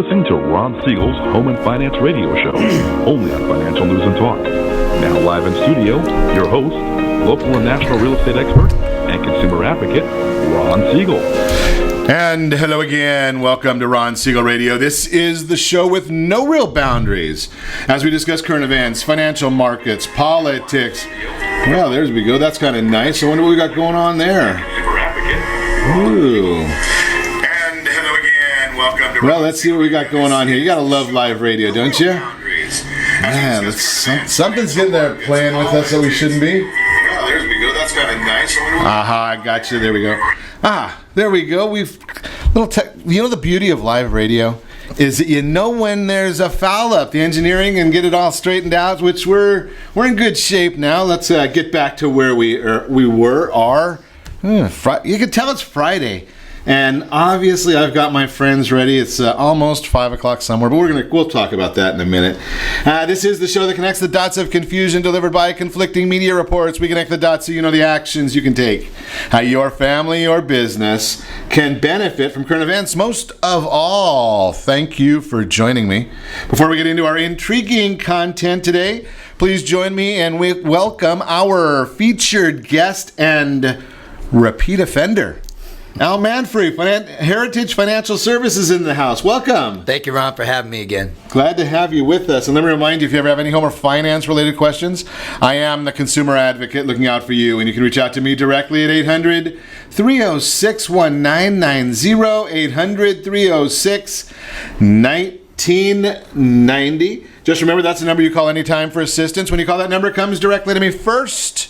listening to Ron Siegel's Home and Finance Radio Show, only on Financial News and Talk. Now live in studio, your host, local and national real estate expert and consumer advocate, Ron Siegel. And hello again. Welcome to Ron Siegel Radio. This is the show with no real boundaries as we discuss current events, financial markets, politics. Well, there we go. That's kind of nice. I wonder what we got going on there. Ooh. And hello again. Welcome to Well, let's see what we got going on here. You got to love live radio, don't you? Man, something's getting there playing with us that we shouldn't be. Well, there we go. That's kind of nice. Aha, I got you. There we go. There we go. You know the beauty of live radio is that you know when there's a foul up, the engineering, and get it all straightened out, which we're in good shape now. Let's get back to where we were. You can tell it's Friday. And obviously, I've got my friends ready. It's almost 5 o'clock somewhere, but we'll talk about that in a minute. This is the show that connects the dots of confusion delivered by conflicting media reports. We connect the dots so you know the actions you can take, how your family or business can benefit from current events. Most of all, thank you for joining me. Before we get into our intriguing content today, please join me and we welcome our featured guest and repeat offender, Al Manfre, Heritage Financial Services in the house. Welcome. Thank you, Ron, for having me again. Glad to have you with us. And let me remind you, if you ever have any home or finance-related questions, I am the consumer advocate looking out for you. And you can reach out to me directly at 800-306-1990, 800-306-1990. Just remember, that's the number you call anytime for assistance. When you call that number, it comes directly to me first.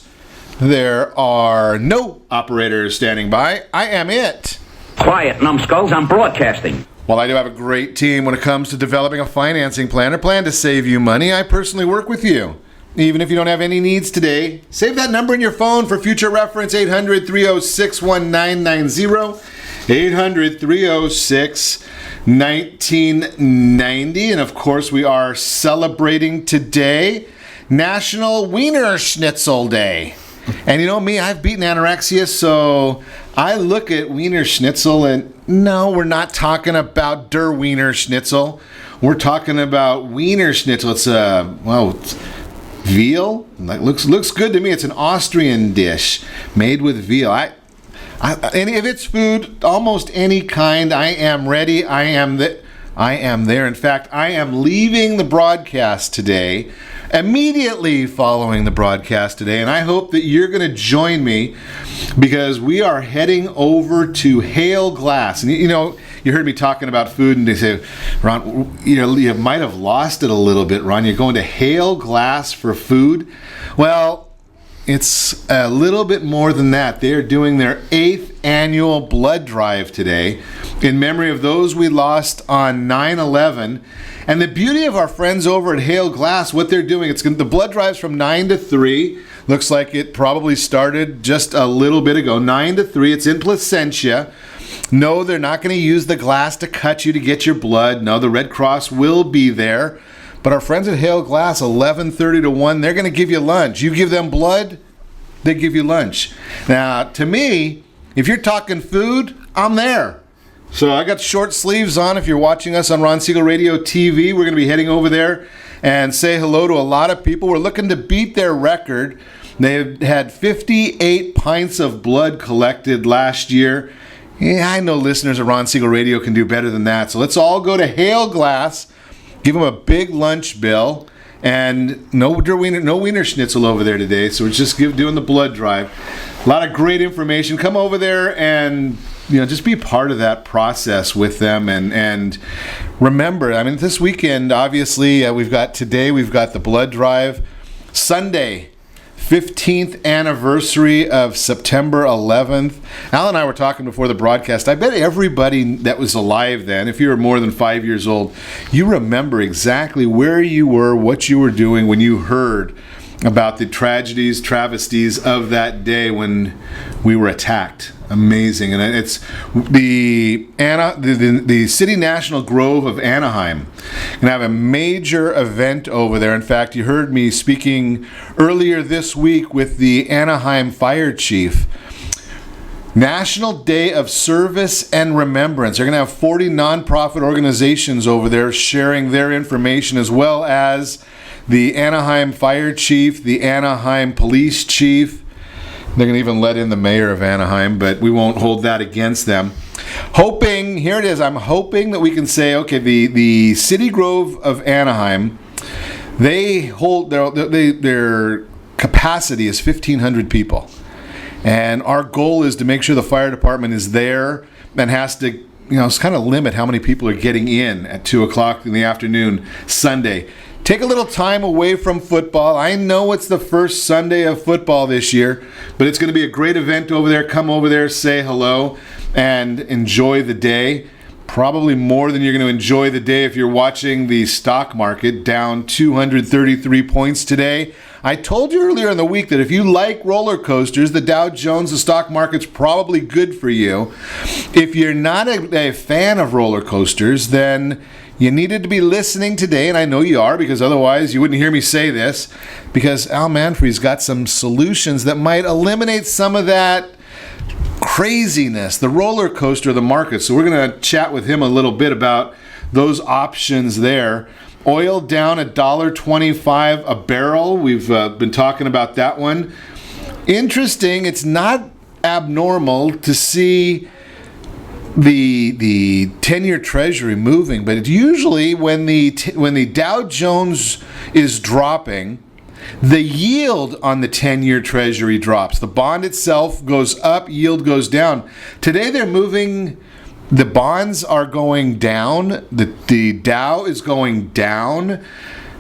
There are no operators standing by. I am it. Quiet, numbskulls. I'm broadcasting. While I do have a great team when it comes to developing a financing plan or plan to save you money, I personally work with you. Even if you don't have any needs today, save that number in your phone for future reference, 800-306-1990, 800-306-1990. And of course, we are celebrating today National Wiener Schnitzel Day. And you know me, I've beaten anorexia, so I look at Wiener Schnitzel and no, we're not talking about Der Wiener Schnitzel. We're talking about Wiener Schnitzel. It's it's veal. Like looks good to me. It's an Austrian dish made with veal. And if it's food, almost any kind, I am ready. I am there. In fact, I am leaving the broadcast today, immediately following the broadcast today, and I hope that you're going to join me because we are heading over to Hale Glass. And you know, you heard me talking about food, and they say, Ron, you might have lost it a little bit, Ron. You're going to Hale Glass for food. Well, it's a little bit more than that. They're doing their 8th annual blood drive today in memory of those we lost on 9/11. And the beauty of our friends over at Hale Glass, what they're doing, the blood drive's from 9 to 3. Looks like it probably started just a little bit ago. 9 to 3. It's in Placentia. No, they're not going to use the glass to cut you to get your blood. No, the Red Cross will be there. But our friends at Hale Glass, 11:30 to 1, they're going to give you lunch. You give them blood, they give you lunch. Now, to me, if you're talking food, I'm there. So I got short sleeves on. If you're watching us on Ron Siegel Radio TV, we're going to be heading over there and say hello to a lot of people. We're looking to beat their record. They had 58 pints of blood collected last year. Yeah, I know listeners of Ron Siegel Radio can do better than that. So let's all go to Hale Glass. Give them a big lunch bill, and no Wiener Schnitzel over there today, so we're just doing the blood drive. A lot of great information. Come over there and just be part of that process with them. And remember, I mean, this weekend, obviously, we've got the blood drive. Sunday, 15th anniversary of September 11th. Al and I were talking before the broadcast. I bet everybody that was alive then, if you were more than 5 years old, you remember exactly where you were, what you were doing when you heard about the travesties of that day when we were attacked. Amazing. And it's the City National Grove of Anaheim. Going to have a major event over there. In fact, you heard me speaking earlier this week with the Anaheim Fire Chief. National Day of Service and Remembrance. They're going to have 40 nonprofit organizations over there sharing their information, as well as the Anaheim Fire Chief, the Anaheim Police Chief. They're going to even let in the mayor of Anaheim, but we won't hold that against them. Hoping, here it is, I'm hoping that we can say, okay, the City Grove of Anaheim, they hold their capacity is 1,500 people. And our goal is to make sure the fire department is there and has to, kind of limit how many people are getting in at 2 o'clock in the afternoon Sunday. Take a little time away from football. I know it's the first Sunday of football this year, but it's going to be a great event over there. Come over there, say hello, and enjoy the day. Probably more than you're going to enjoy the day if you're watching the stock market down 233 points today. I told you earlier in the week that if you like roller coasters, the Dow Jones, the stock market's probably good for you. If you're not a fan of roller coasters, then you needed to be listening today, and I know you are, because otherwise you wouldn't hear me say this, because Al Manfre's got some solutions that might eliminate some of that craziness, the roller coaster of the market. So we're going to chat with him a little bit about those options there. Oil down $1.25 a barrel. We've been talking about that one. Interesting. It's not abnormal to see the 10-year Treasury moving, but it's usually when the Dow Jones is dropping, the yield on the 10-year Treasury drops. The bond itself goes up, yield goes down. Today they're moving. The bonds are going down. The Dow is going down.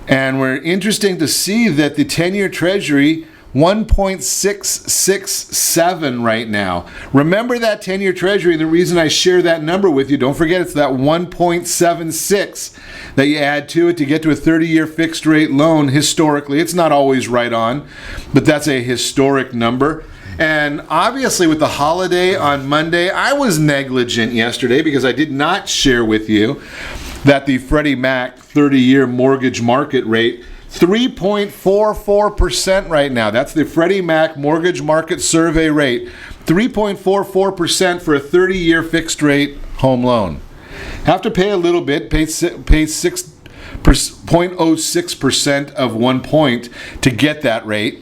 And we're interesting to see that the 10-year Treasury, 1.667 right now. Remember that 10-year Treasury. The reason I share that number with you, don't forget it's that 1.76 that you add to it to get to a 30-year fixed rate loan. Historically, it's not always right on, but that's a historic number. And obviously with the holiday on Monday, I was negligent yesterday because I did not share with you that the Freddie Mac 30-year mortgage market rate, 3.44% right now. That's the Freddie Mac mortgage market survey rate, 3.44% for a 30-year fixed rate home loan. Have to pay a little bit, pay 0.06% of 1 point to get that rate.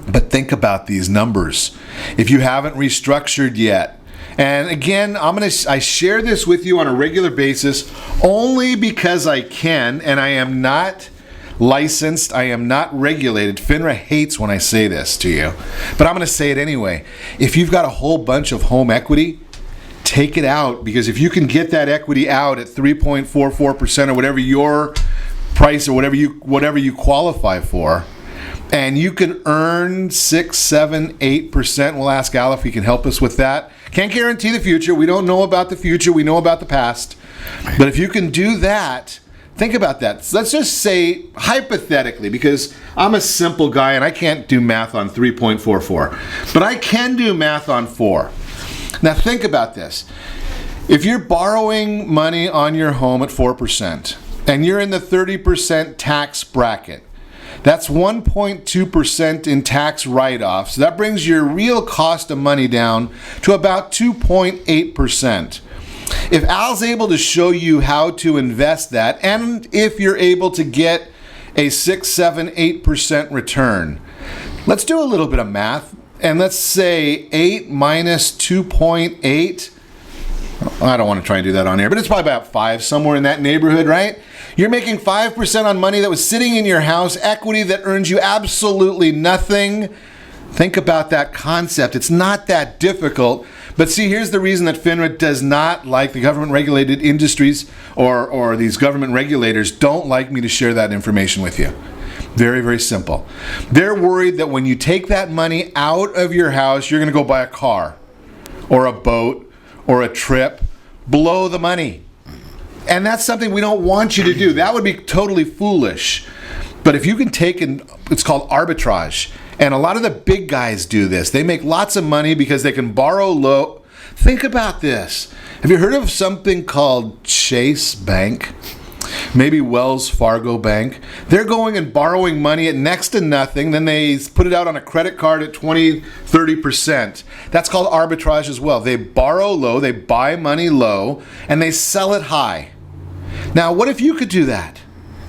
But think about these numbers. If you haven't restructured yet, and again, I share this with you on a regular basis only because I can, and I am not licensed, I am not regulated. FINRA hates when I say this to you, but I'm going to say it anyway. If you've got a whole bunch of home equity, take it out, because if you can get that equity out at 3.44% or whatever your price or whatever you qualify for, and you can earn 6, 7, 8%. We'll ask Al if he can help us with that. Can't guarantee the future. We don't know about the future. We know about the past. But if you can do that, think about that. Let's just say hypothetically, because I'm a simple guy and I can't do math on 3.44, but I can do math on 4. Now think about this. If you're borrowing money on your home at 4% and you're in the 30% tax bracket, that's 1.2% in tax write-offs. That brings your real cost of money down to about 2.8%. If Al's able to show you how to invest that, and if you're able to get a 6, 7, 8% return, let's do a little bit of math, and let's say 8 minus 2.8. I don't want to try and do that on air, but it's probably about 5, somewhere in that neighborhood, right? You're making 5% on money that was sitting in your house, equity that earns you absolutely nothing. Think about that concept. It's not that difficult. But see, here's the reason that FINRA does not like the government-regulated industries, or these government regulators don't like me to share that information with you. Very, very simple. They're worried that when you take that money out of your house, you're going to go buy a car or a boat or a trip. Blow the money. And that's something we don't want you to do. That would be totally foolish. But if you can take, it's called arbitrage. And a lot of the big guys do this. They make lots of money because they can borrow low. Think about this. Have you heard of something called Chase Bank? maybe Wells Fargo Bank. They're going and borrowing money at next to nothing. Then they put it out on a credit card at 20, 30%. That's called arbitrage as well. They borrow low, they buy money low, and they sell it high. Now, what if you could do that?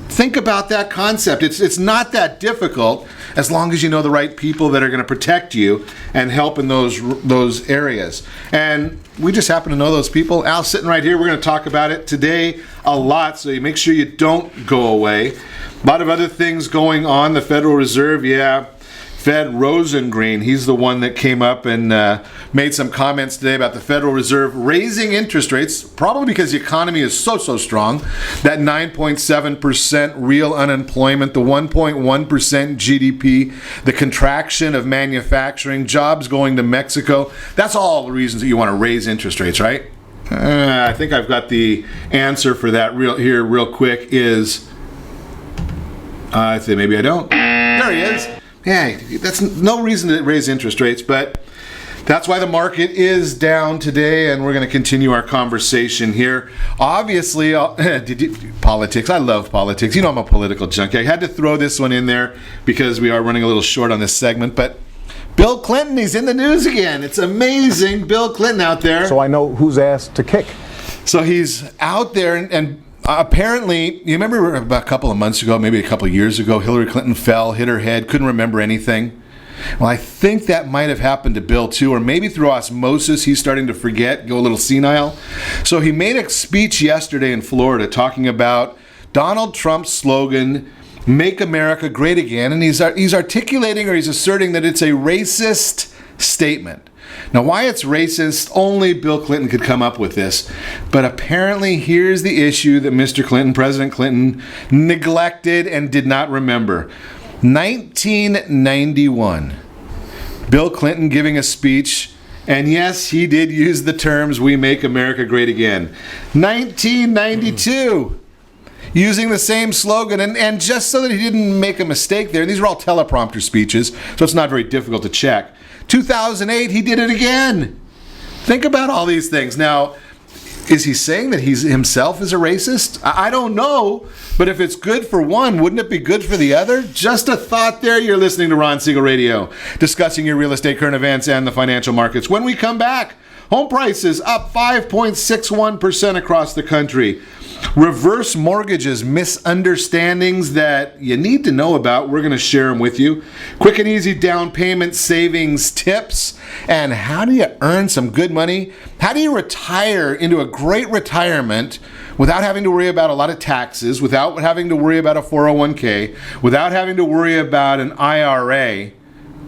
Think about that concept. It's not that difficult as long as you know the right people that are going to protect you and help in those areas. And we just happen to know those people. Al's sitting right here. We're going to talk about it today a lot, so you make sure you don't go away. A lot of other things going on. The Federal Reserve, Fed Rosengreen, he's the one that came up and made some comments today about the Federal Reserve raising interest rates, probably because the economy is so strong. That 9.7% real unemployment, the 1.1% GDP, the contraction of manufacturing, jobs going to Mexico. That's all the reasons that you want to raise interest rates, right? I think I've got the answer for that real quick is, I'd say maybe I don't. There he is. Yeah, that's no reason to raise interest rates, but that's why the market is down today, and we're going to continue our conversation here. Obviously, politics. I love politics. You know I'm a political junkie. I had to throw this one in there because we are running a little short on this segment, but Bill Clinton, he's in the news again. It's amazing. Bill Clinton out there. So I know whose ass to kick. So he's out there, and apparently, you remember about a couple of months ago, maybe a couple of years ago, Hillary Clinton fell, hit her head, couldn't remember anything. Well, I think that might have happened to Bill too, or maybe through osmosis, he's starting to forget, go a little senile. So he made a speech yesterday in Florida talking about Donald Trump's slogan, "Make America Great Again," and he's articulating, or he's asserting that it's a racist statement. Now, why it's racist, only Bill Clinton could come up with this. But apparently, here's the issue that Mr. Clinton, President Clinton, neglected and did not remember. 1991, Bill Clinton giving a speech, and yes, he did use the terms, "We make America great again." 1992, using the same slogan, and just so that he didn't make a mistake there, these are all teleprompter speeches, so it's not very difficult to check. 2008, he did it again. Think about all these things. Now, is he saying that he himself is a racist? I don't know, but if it's good for one, wouldn't it be good for the other? Just a thought there. You're listening to Ron Siegel Radio, discussing your real estate, current events, and the financial markets. When we come back, home prices up 5.61% across the country. Reverse mortgages, misunderstandings that you need to know about. We're going to share them with you. Quick and easy down payment savings tips. And how do you earn some good money? How do you retire into a great retirement without having to worry about a lot of taxes, without having to worry about a 401k, without having to worry about an IRA?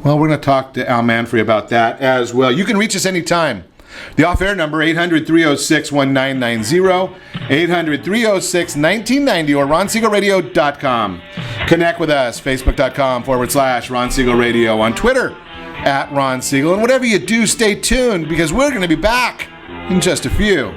Well, we're going to talk to Al Manfre about that as well. You can reach us anytime. The off-air number, 800-306-1990, 800-306-1990, or ronsiegelradio.com. Connect with us, facebook.com/Ron Siegel Radio, on Twitter, @Ron Siegel. And whatever you do, stay tuned, because we're going to be back in just a few.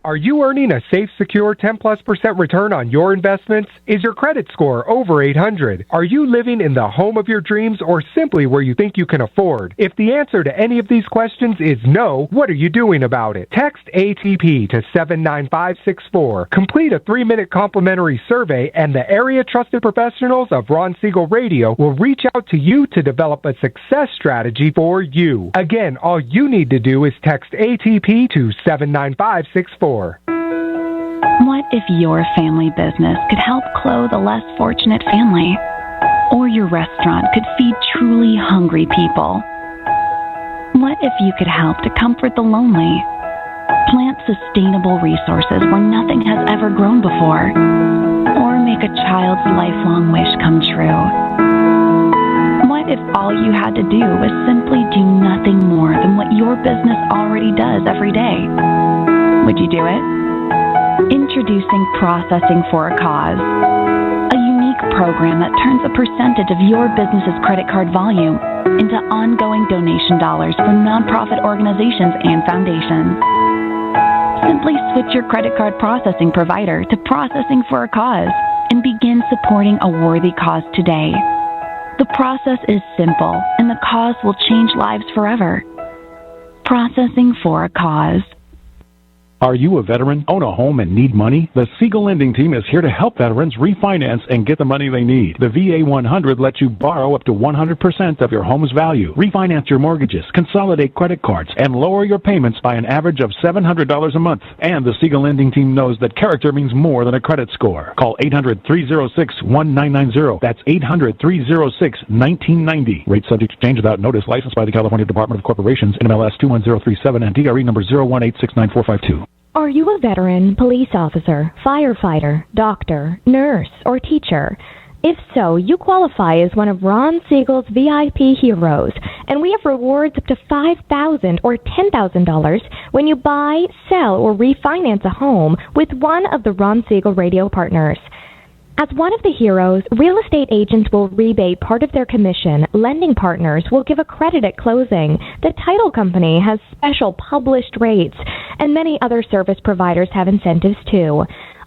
Are you earning a safe, secure 10+% return on your investments? Is your credit score over 800? Are you living in the home of your dreams, or simply where you think you can afford? If the answer to any of these questions is no, what are you doing about it? Text ATP to 79564. Complete a 3-minute complimentary survey, and the area trusted professionals of Ron Siegel Radio will reach out to you to develop a success strategy for you. Again, all you need to do is text ATP to 79564. What if your family business could help clothe a less fortunate family? Or your restaurant could feed truly hungry people? What if you could help to comfort the lonely? Plant sustainable resources where nothing has ever grown before? Or make a child's lifelong wish come true? What if all you had to do was simply do nothing more than what your business already does every day? Would you do it? Introducing Processing for a Cause, a unique program that turns a percentage of your business's credit card volume into ongoing donation dollars for nonprofit organizations and foundations. Simply switch your credit card processing provider to Processing for a Cause and begin supporting a worthy cause today. The process is simple, and the cause will change lives forever. Processing for a Cause. Are you a veteran, own a home, and need money? The Siegel lending team is here to help veterans refinance and get the money they need. The VA 100 lets you borrow up to 100% of your home's value, refinance your mortgages, consolidate credit cards, and lower your payments by an average of $700 a month. And the Siegel lending team knows that character means more than a credit score. Call 800-306-1990. That's 800-306-1990. Rate subject to change without notice. Licensed by the California Department of Corporations, NMLS 21037, and DRE number 018694452. Are you a veteran, police officer, firefighter, doctor, nurse, or teacher? If so, you qualify as one of Ron Siegel's VIP heroes, and we have rewards up to $5,000 or $10,000 when you buy, sell, or refinance a home with one of the Ron Siegel radio partners. As one of the heroes, real estate agents will rebate part of their commission. Lending partners will give a credit at closing. The title company has special published rates, and many other service providers have incentives too.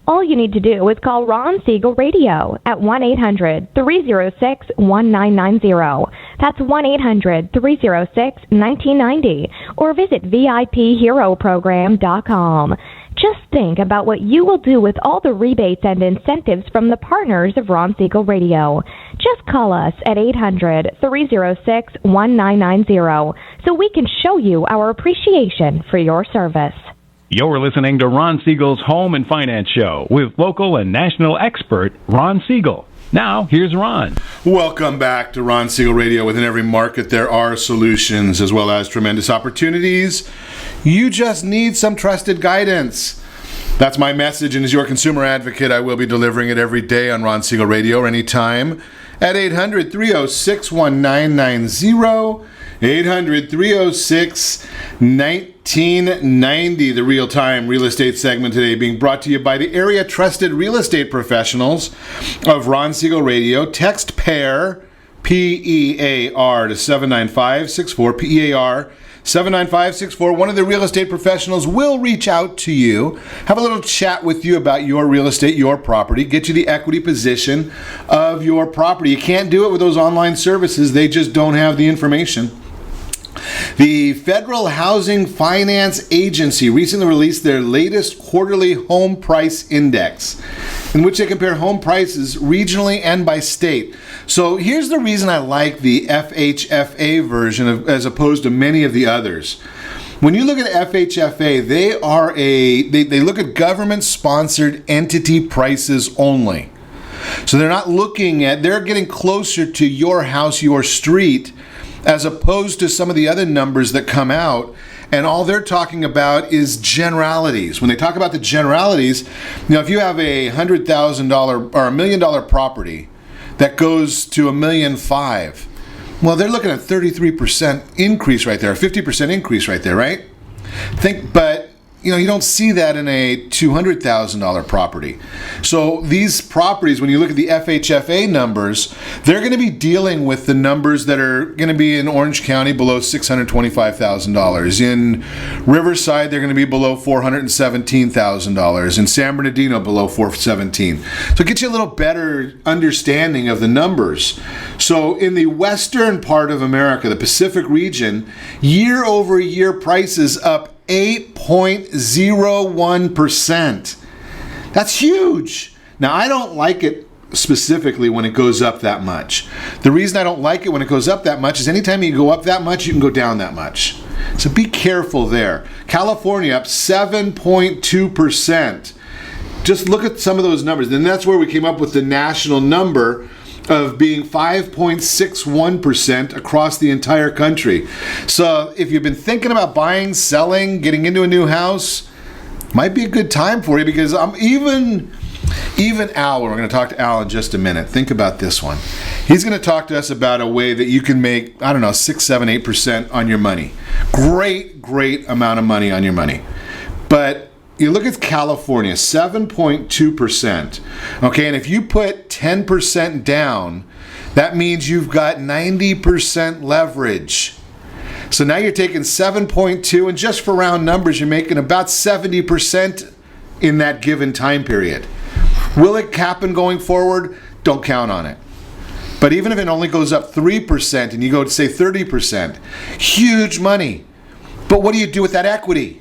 All you need to do is call Ron Siegel Radio at 1-800-306-1990. That's 1-800-306-1990. Or visit VIPHeroProgram.com. Just think about what you will do with all the rebates and incentives from the partners of Ron Siegel Radio. Just call us at 800-306-1990 so we can show you our appreciation for your service. You're listening to Ron Siegel's Home and Finance Show with local and national expert Ron Siegel. Now, here's Ron. Welcome back to Ron Siegel Radio. Within every market, there are solutions as well as tremendous opportunities. You just need some trusted guidance. That's my message, and as your consumer advocate, I will be delivering it every day on Ron Siegel Radio or anytime at 800-306-1990, 800-306-1990. The real-time real estate segment today being brought to you by the area trusted real estate professionals of Ron Siegel Radio. Text PAIR, P-E-A-R, to 79564, P-E-A-R, 79564. One of the real estate professionals will reach out to you, have a little chat with you about your real estate, your property, get you the equity position of your property. You can't do it with those online services. They just don't have the information. The Federal Housing Finance Agency recently released their latest quarterly home price index, in which they compare home prices regionally and by state. So here's the reason I like the FHFA version as opposed to many of the others. When you look at FHFA, they look at government-sponsored entity prices only. So they're getting closer to your house, your street, as opposed to some of the other numbers that come out, and all they're talking about is generalities. When they talk about the generalities, if you have a $100,000 or $1 million property that goes to $1.5 million, well, they're looking at 33% increase right there, a 50% increase right there, right? But you don't see that in a $200,000 property. So these properties, when you look at the FHFA numbers, they're going to be dealing with the numbers that are going to be in Orange County below $625,000. In Riverside, they're going to be below $417,000. In San Bernardino, below $417,000. So it gets you a little better understanding of the numbers. So in the western part of America, the Pacific region, year over year prices up 8.01%. That's huge. Now, I don't like it specifically when it goes up that much. The reason I don't like it when it goes up that much is anytime you go up that much, you can go down that much. So be careful there. California up 7.2%. Just look at some of those numbers. And that's where we came up with the national number of being 5.61% across the entire country. So if you've been thinking about buying, selling, getting into a new house, might be a good time for you, because even Al, we're going to talk to Al in just a minute. Think about this one. He's going to talk to us about a way that you can make, 6, 7, 8% on your money. Great amount of money on your money. But you look at California, 7.2%. Okay, and if you put 10% down, that means you've got 90% leverage. So now you're taking 7.2, and just for round numbers, you're making about 70% in that given time period. Will it happen going forward? Don't count on it. But even if it only goes up 3% and you go to say 30%, huge money. But what do you do with that equity?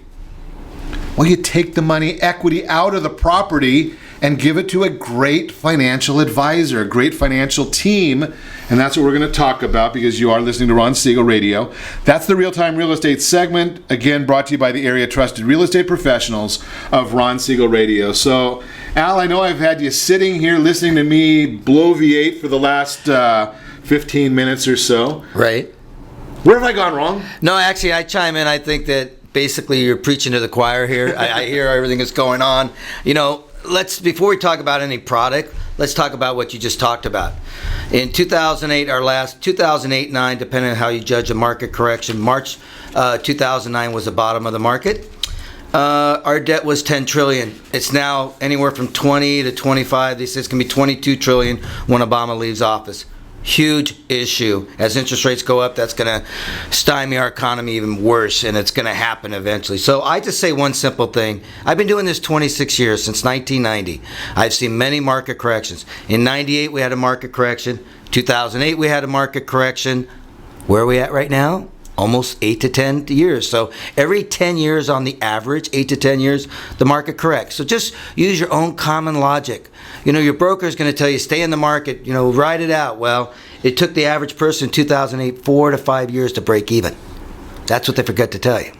Well, you take the money, equity out of the property and give it to a great financial advisor, a great financial team. And that's what we're going to talk about because you are listening to Ron Siegel Radio. That's the Real-Time Real Estate segment, again brought to you by the area trusted real estate professionals of Ron Siegel Radio. So, Al, I know I've had you sitting here listening to me blow V8 for the last 15 minutes or so. Right. Where have I gone wrong? No, actually, I chime in. I think that basically you're preaching to the choir here. I hear everything that's going on. You know, before we talk about any product, let's talk about what you just talked about. In 2008, 2008-9, depending on how you judge a market correction, March 2009 was the bottom of the market. Our debt was $10 trillion. It's now anywhere from 20 to 25. They say it's going to be $22 trillion when Obama leaves office. Huge issue. As interest rates go up, that's going to stymie our economy even worse, and it's going to happen eventually. So I just say one simple thing. I've been doing this 26 years, since 1990. I've seen many market corrections. In 98, we had a market correction. 2008, we had a market correction. Where are we at right now? Almost 8 to 10 years. So every 10 years on the average, 8 to 10 years, the market corrects. So just use your own common logic. You know, your broker is going to tell you, stay in the market, ride it out. Well, it took the average person in 2008 4 to 5 years to break even. That's what they forget to tell you.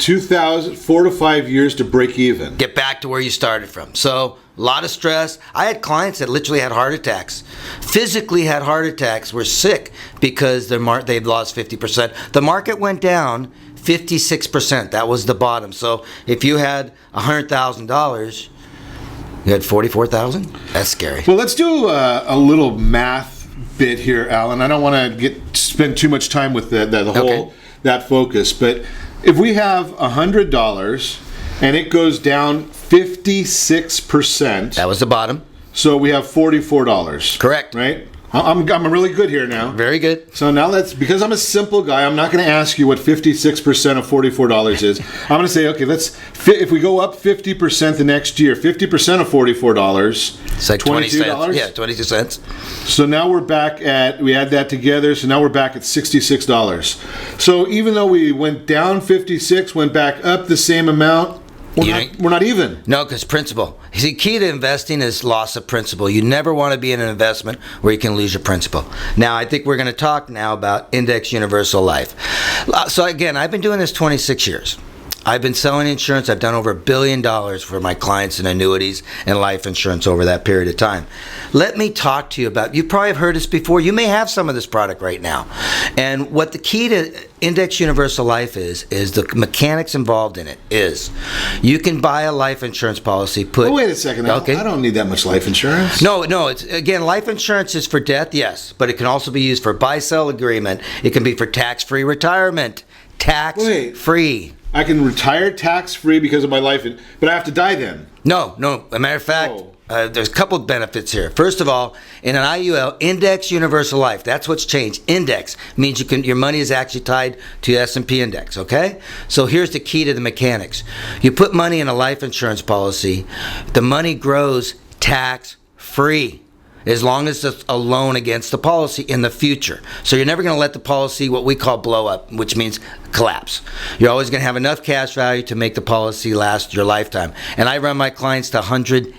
4 to 5 years to break even. Get back to where you started from. So a lot of stress. I had clients that literally had heart attacks, physically had heart attacks, were sick because they'd lost 50%. The market went down 56%. That was the bottom. So if you had $100,000, you had $44,000? That's scary. Well, let's do a little math bit here, Alan. I don't want to spend too much time with the whole that focus, but if we have $100 and it goes down 56%, that was the bottom. So we have $44. Correct. Right? I'm really good here now. Very good. So now because I'm a simple guy, I'm not going to ask you what 56% of $44 is. I'm going to say, okay, if we go up 50% the next year, 50% of $44, it's like 20 cents. Yeah, 22 cents. So now we're back we add that together, so now we're back at $66. So even though we went down 56, went back up the same amount, we're not even. No, because principal. See, key to investing is loss of principal. You never want to be in an investment where you can lose your principal. Now, I think we're going to talk now about Index Universal Life. So again, I've been doing this 26 years. I've been selling insurance. I've done over $1 billion for my clients in annuities and life insurance over that period of time. Let me talk to you about, you probably have heard this before. You may have some of this product right now. And what the key to Index Universal Life is the mechanics involved in it is you can buy a life insurance policy. Wait a second. Okay. I don't need that much life insurance. No. Again, life insurance is for death, yes. But it can also be used for buy-sell agreement. It can be for tax-free retirement. Tax-free. I can retire tax-free because of my life, but I have to die then. No. As a matter of fact, there's a couple of benefits here. First of all, in an IUL, Index Universal Life, that's what's changed. Index means your money is actually tied to the S&P index, okay? So here's the key to the mechanics. You put money in a life insurance policy, the money grows tax-free, as long as it's a loan against the policy in the future. So you're never going to let the policy, what we call blow up, which means collapse. You're always going to have enough cash value to make the policy last your lifetime. And I run my clients to 100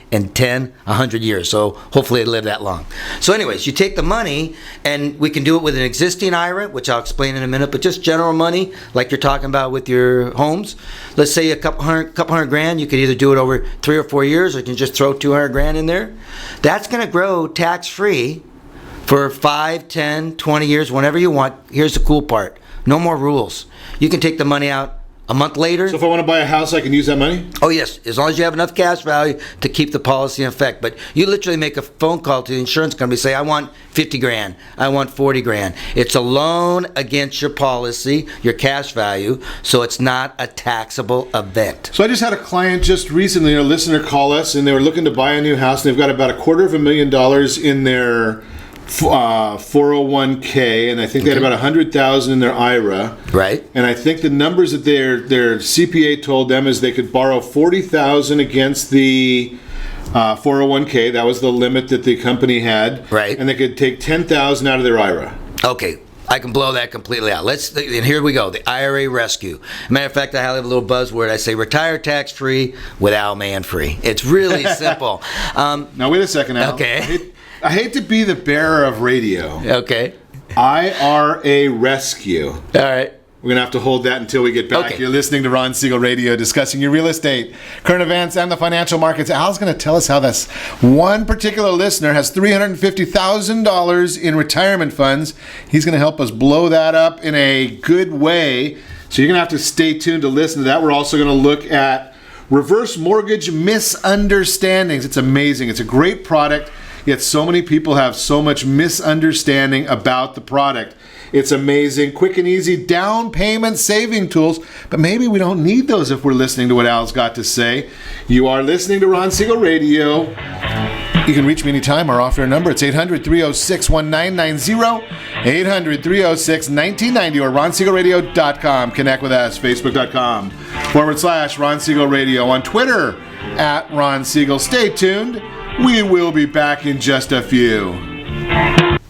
years, so hopefully they live that long. So anyways, you take the money, and we can do it with an existing IRA, which I'll explain in a minute, but just general money, like you're talking about with your homes. Let's say a couple hundred grand, you could either do it over 3 or 4 years, or you can just throw 200 grand in there. That's going to grow tax-free for 5, 10, 20 years, whenever you want. Here's the cool part. No more rules. You can take the money out a month later. So if I want to buy a house, I can use that money? Oh, yes, as long as you have enough cash value to keep the policy in effect. But you literally make a phone call to the insurance company, say, I want 50 grand, I want 40 grand. It's a loan against your policy, your cash value, so it's not a taxable event. So I just had a client just recently, a listener call us, and they were looking to buy a new house, and they've got about $250,000 in their 401k, and I think they had about $100,000 in their IRA. Right. And I think the numbers that their CPA told them is they could borrow $40,000 against the 401k. That was the limit that the company had. Right. And they could take $10,000 out of their IRA. Okay. I can blow that completely out. And here we go, the IRA Rescue. Matter of fact, I have a little buzzword. I say retire tax-free with Al Manfre. It's really simple. Now, wait a second, Al. Okay. I hate to be the bearer of radio. Okay. IRA Rescue. All right. We're going to have to hold that until we get back. Okay. You're listening to Ron Siegel Radio, discussing your real estate, current events, and the financial markets. Al's going to tell us how this one particular listener has $350,000 in retirement funds. He's going to help us blow that up in a good way. So you're going to have to stay tuned to listen to that. We're also going to look at reverse mortgage misunderstandings. It's amazing. It's a great product, yet so many people have so much misunderstanding about the product. It's amazing. Quick and easy down payment saving tools. But maybe we don't need those if we're listening to what Al's got to say. You are listening to Ron Siegel Radio. You can reach me anytime. Our off-air number, it's 800-306-1990, 800-306-1990, or ronsiegelradio.com. Connect with us, facebook.com/Ron Siegel Radio. On Twitter, @Ron Siegel. Stay tuned. We will be back in just a few.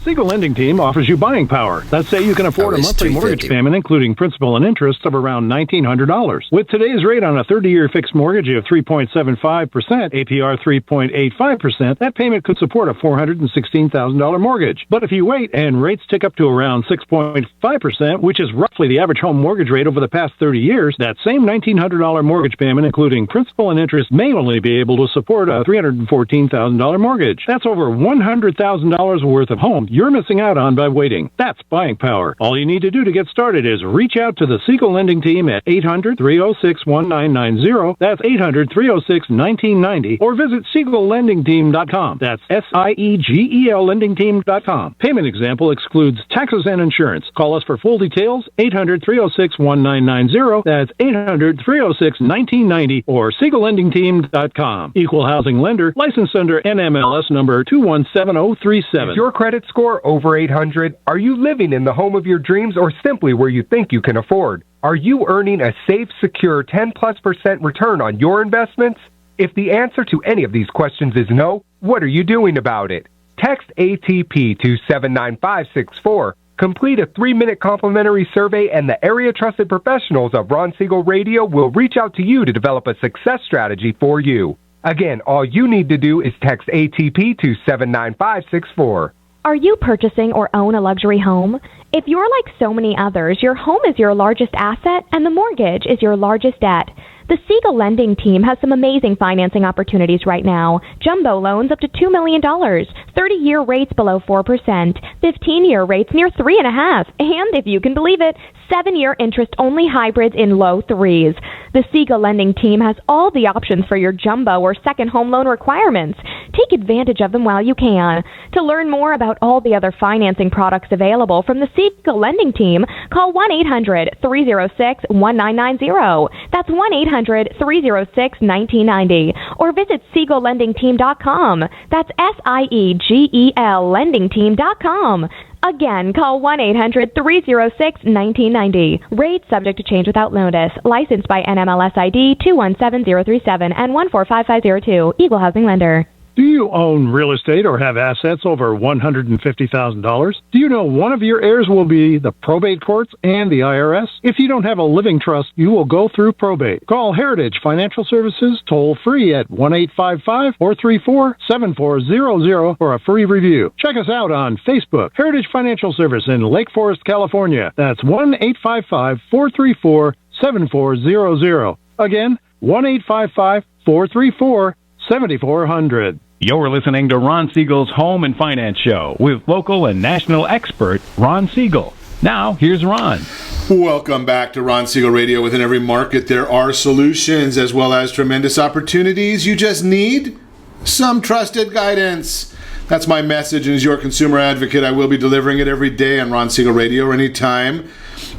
Siegel Lending Team offers you buying power. Let's say you can afford a monthly mortgage payment, including principal and interest, of around $1,900. With today's rate on a 30-year fixed mortgage of 3.75%, APR 3.85%, that payment could support a $416,000 mortgage. But if you wait and rates tick up to around 6.5%, which is roughly the average home mortgage rate over the past 30 years, that same $1,900 mortgage payment, including principal and interest, may only be able to support a $314,000 mortgage. That's over $100,000 worth of home you're missing out on by waiting. That's buying power. All you need to do to get started is reach out to the Siegel Lending Team at 800-306-1990. That's 800-306-1990. Or visit SiegelLendingTeam.com. That's SIEGEL LendingTeam.com. Payment example excludes taxes and insurance. Call us for full details, 800-306-1990. That's 800-306-1990 or SiegelLendingTeam.com. Equal housing lender, licensed under NMLS number 217037. Is your credit score over 800? Are you living in the home of your dreams or simply where you think you can afford? Are you earning a safe, secure 10+% return on your investments? If the answer to any of these questions is no, what are you doing about it? Text ATP to 79564. Complete a 3-minute complimentary survey, and the area trusted professionals of Ron Siegel Radio will reach out to you to develop a success strategy for you. Again, all you need to do is text ATP to 79564. Are you purchasing or own a luxury home? If you're like so many others, your home is your largest asset and the mortgage is your largest debt. The Siegel Lending Team has some amazing financing opportunities right now. Jumbo loans up to $2 million, 30-year rates below 4%, 15-year rates near 3.5%, and if you can believe it, 7-year interest-only hybrids in low 3s. The Siegel Lending Team has all the options for your jumbo or second home loan requirements. Take advantage of them while you can. To learn more about all the other financing products available from the Siegel Lending Team, call 1-800-306-1990. That's 1-800-306-1990. Or visit SiegelLendingTeam.com. That's SIEGEL LendingTeam.com. Again, call 1-800-306-1990. Rates subject to change without notice. Licensed by NMLS ID 217037 and 145502. Equal housing lender. Do you own real estate or have assets over $150,000? Do you know one of your heirs will be the probate courts and the IRS? If you don't have a living trust, you will go through probate. Call Heritage Financial Services toll-free at 1-855-434-7400 for a free review. Check us out on Facebook, Heritage Financial Service in Lake Forest, California. That's 1-855-434-7400. Again, 1-855-434-7400. You're listening to Ron Siegel's Home and Finance Show with local and national expert Ron Siegel. Now, here's Ron. Welcome back to Ron Siegel Radio. Within every market, there are solutions as well as tremendous opportunities. You just need some trusted guidance. That's my message, and as your consumer advocate, I will be delivering it every day on Ron Siegel Radio or anytime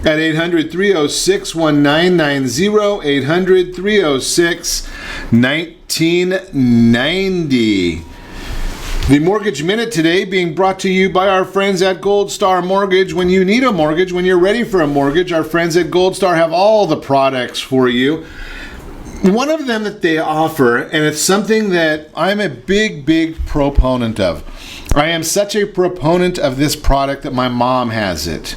at 800-306-1990, 800-306-1990. The Mortgage Minute today being brought to you by our friends at Gold Star Mortgage. When you need a mortgage, when you're ready for a mortgage, our friends at Gold Star have all the products for you. One of them that they offer, and it's something that I'm a big proponent of. I am such a proponent of this product that my mom has it.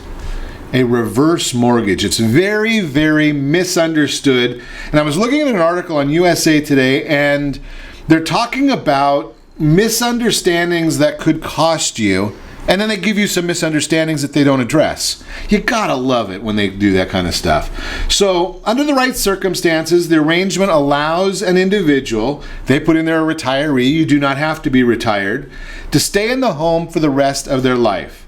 a reverse mortgage. It's very, very misunderstood. And I was looking at an article on USA Today, and they're talking about misunderstandings that could cost you, and then they give you some misunderstandings that they don't address. You gotta love it when they do that kind of stuff. So, under the right circumstances, the arrangement allows an individual, they put in there a retiree, you do not have to be retired, to stay in the home for the rest of their life.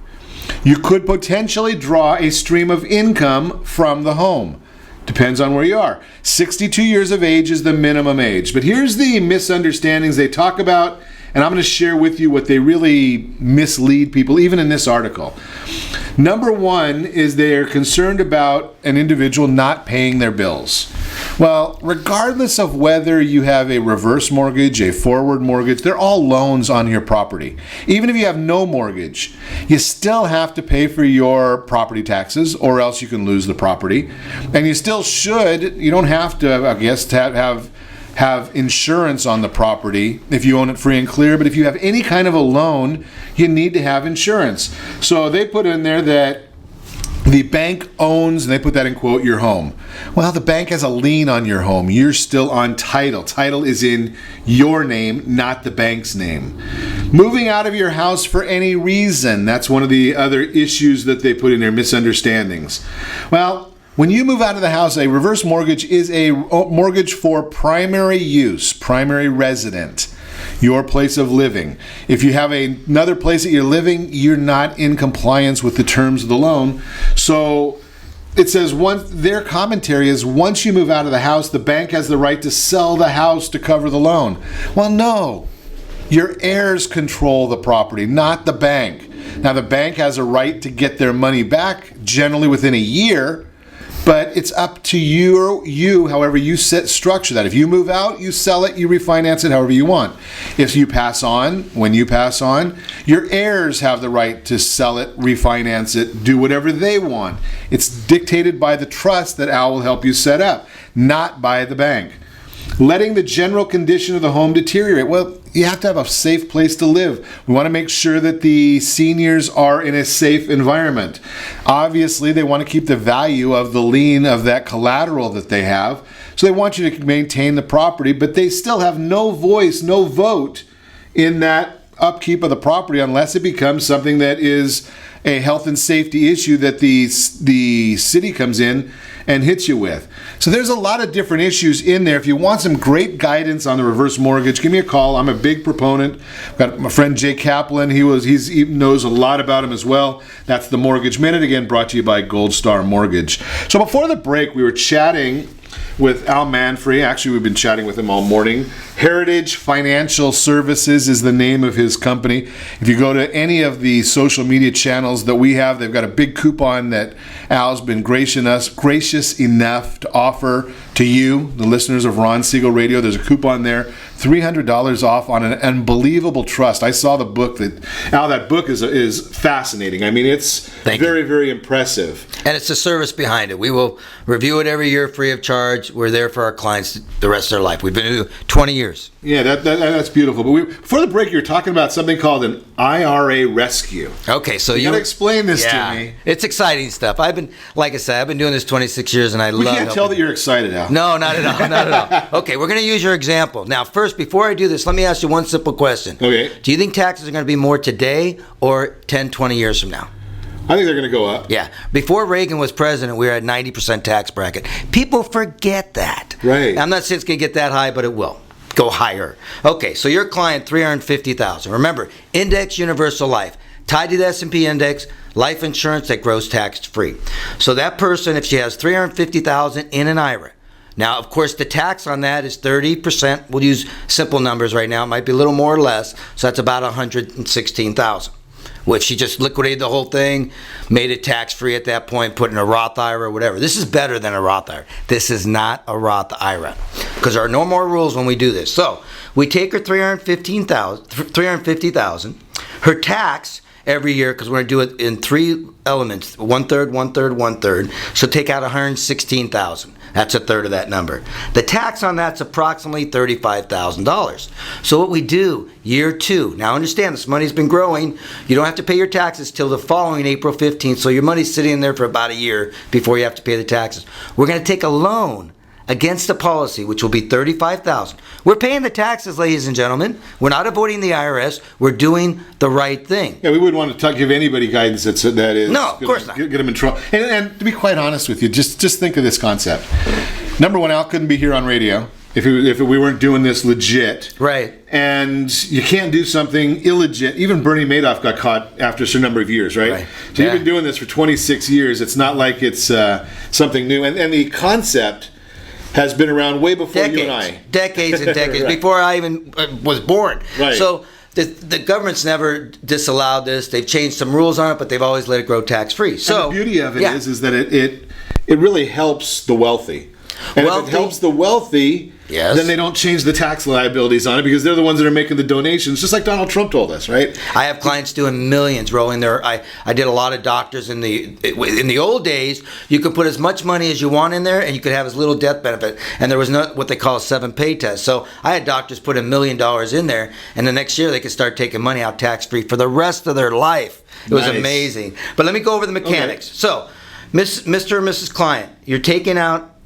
You could potentially draw a stream of income from the home. Depends on where you are. 62 years of age is the minimum age. But here's the misunderstandings they talk about, and I'm going to share with you what they really mislead people, even in this article. Number one is they're concerned about an individual not paying their bills. Well, regardless of whether you have a reverse mortgage, a forward mortgage, they're all loans on your property. Even if you have no mortgage, you still have to pay for your property taxes, or else you can lose the property. And you still should, you don't have to, I guess, have insurance on the property if you own it free and clear, but if you have any kind of a loan, you need to have insurance. So they put in there that the bank owns, and they put that in quote, your home. Well, the bank has a lien on your home. You're still on title. Title is in your name, not the bank's name. Moving out of your house for any reason. That's one of the other issues that they put in their misunderstandings. Well, when you move out of the house, a reverse mortgage is a mortgage for primary use, primary resident, your place of living. If you have another place that you're living, you're not in compliance with the terms of the loan. So it says their commentary is once you move out of the house, the bank has the right to sell the house to cover the loan. Well, no. Your heirs control the property, not the bank. Now, the bank has a right to get their money back, generally within a year, but it's up to you, however you structure that. If you move out, you sell it, you refinance it however you want. If you pass on, when you pass on, your heirs have the right to sell it, refinance it, do whatever they want. It's dictated by the trust that Al will help you set up, not by the bank. Letting the general condition of the home deteriorate. Well, you have to have a safe place to live. We want to make sure that the seniors are in a safe environment. Obviously, they want to keep the value of the lien of that collateral that they have. So they want you to maintain the property, but they still have no voice, no vote in that upkeep of the property unless it becomes something that is a health and safety issue that the city comes in and hits you with. So there's a lot of different issues in there. If you want some great guidance on the reverse mortgage, give me a call. I'm a big proponent. I've got my friend Jay Kaplan. He knows a lot about him as well. That's the Mortgage Minute, again brought to you by Gold Star Mortgage. So before the break, we were chatting with Al Manfre. Actually, we've been chatting with him all morning. Heritage Financial Services is the name of his company. If you go to any of the social media channels that we have, they've got a big coupon that Al's been gracious enough to offer to you, the listeners of Ron Siegel Radio. There's a coupon there, $300 off on an unbelievable trust. I saw the book that book is fascinating. I mean, it's very, very impressive. And it's the service behind it. We will review it every year free of charge. We're there for our clients the rest of their life. We've been doing 20 years. Yeah, that's beautiful. But before the break, you were talking about something called an IRA Rescue. Okay, so you got to explain this to me. It's exciting stuff. I've been doing this 26 years, and I love it. We can't tell that you're excited, Al. No, not at all. Not at all. Okay, we're going to use your example. Now, first, before I do this, let me ask you one simple question. Okay. Do you think taxes are going to be more today or 10, 20 years from now? I think they're going to go up. Yeah. Before Reagan was president, we were at 90% tax bracket. People forget that. Right. I'm not saying it's going to get that high, but it will go higher. Okay, so your client, $350,000. Remember, index universal life, tied to the S&P index, life insurance that grows tax-free. So that person, if she has $350,000 in an IRA, now, of course, the tax on that is 30%. We'll use simple numbers right now. It might be a little more or less. So that's about $116,000. Which she just liquidated the whole thing, made it tax-free at that point, put in a Roth IRA or whatever. This is better than a Roth IRA. This is not a Roth IRA because there are no more rules when we do this. So we take her $350,000. Her tax every year, because we're going to do it in three elements, one-third. She'll take out $116,000. That's a third of that number. The tax on that's approximately $35,000. So what we do, year 2, now understand this money's been growing. You don't have to pay your taxes till the following April 15th, so your money's sitting in there for about a year before you have to pay the taxes. We're going to take a loan against the policy, which will be $35,000. We're paying the taxes, ladies and gentlemen. We're not avoiding the IRS. We're doing the right thing. Yeah, we wouldn't want to give anybody guidance that is no, of course not. Get them in trouble. And to be quite honest with you, just think of this concept. Number one, Al couldn't be here on radio if we weren't doing this legit. Right. And you can't do something illegit. Even Bernie Madoff got caught after a certain number of years, right? So you've been doing this for 26 years. It's not like it's something new. And the concept has been around way before you and I. Decades and decades, right. Before I even was born. Right. So the government's never disallowed this. They've changed some rules on it, but they've always let it grow tax-free. So and the beauty of it is that it really helps the wealthy. And if it helps the wealthy, then they don't change the tax liabilities on it because they're the ones that are making the donations, just like Donald Trump told us, right? I have clients doing millions rolling there. I did a lot of doctors in the old days. You could put as much money as you want in there, and you could have as little death benefit. And there was not what they call a 7-pay test. So I had doctors put $1 million in there, and the next year they could start taking money out tax-free for the rest of their life. It was amazing. But let me go over the mechanics. Okay. So, Mr. and Mrs. Client,